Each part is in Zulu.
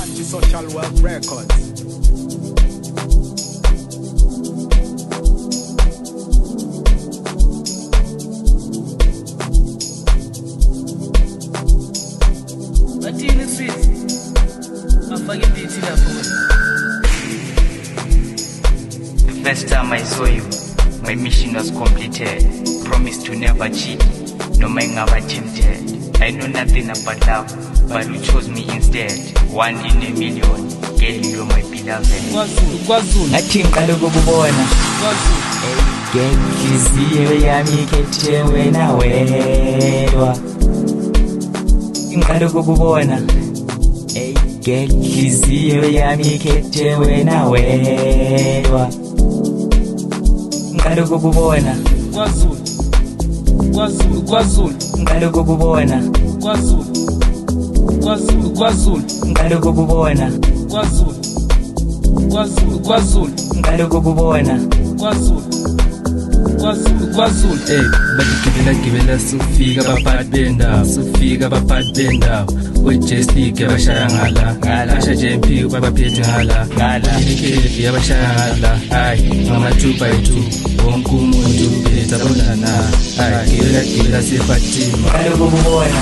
Anti-Social Work Records. Bathini sisi afake ibithi lapho. The first time I saw you, my mission was completed. Promised to never cheat, no matter how tempted. I know nothing about love, but you chose me instead. One in a million, girl, you're my beloved. KwaZulu Ngathi ngiqala ukukubona ngenhliziyo yami ikhethe wena wedwa. Ngiqala ukukubona ngenhliziyo yami ikhethe wena wedwa. Ngiqala ukukubona KwaZulu ngiqala ukukubona KwaZulu ngiqala ukukubona KwaZulu ngiqala ukukubona KwaZulu Bagibela sufika abaphathi bendawo we-J-Stick yabashaya ngala Asha JMP babaphethe ngala Ilikefi yabashaya ngala Hayi ngama-2 by 2 wonke umuntu uphetha bonana Hayi gibela sifatima ngiqala ukukubona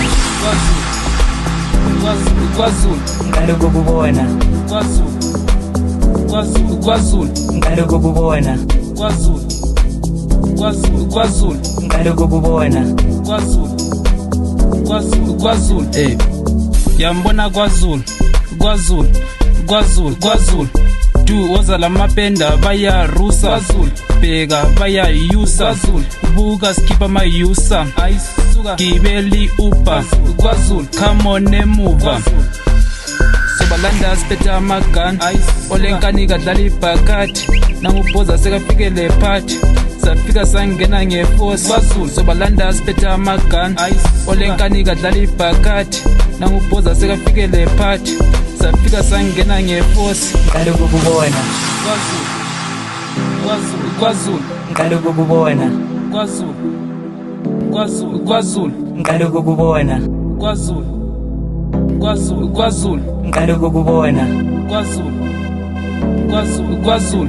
KwaZulu ngiqala ukukubona KwaZulu ngiqala ukukubona KwaZulu ngiqala ukukubona KwaZulu yambona KwaZulu du woza lamapenda bayarusa bheka bayayusa buka skippa mayusa gibeli upa come on emuva sobalanda siphethe amagani olenkani kadlala ibhakati nangubhoza sekafikele phathi safika sangena ngeforce sobalanda siphethe amagani olenkani kadlala ibhakati nangubhoza sekafikele phathi safika sangena ngeforce ngiqala ukukubona KwaZulu ngiqala ukukubona KwaZulu ngiqala ukukubona KwaZulu ngiqala ukukubona KwaZulu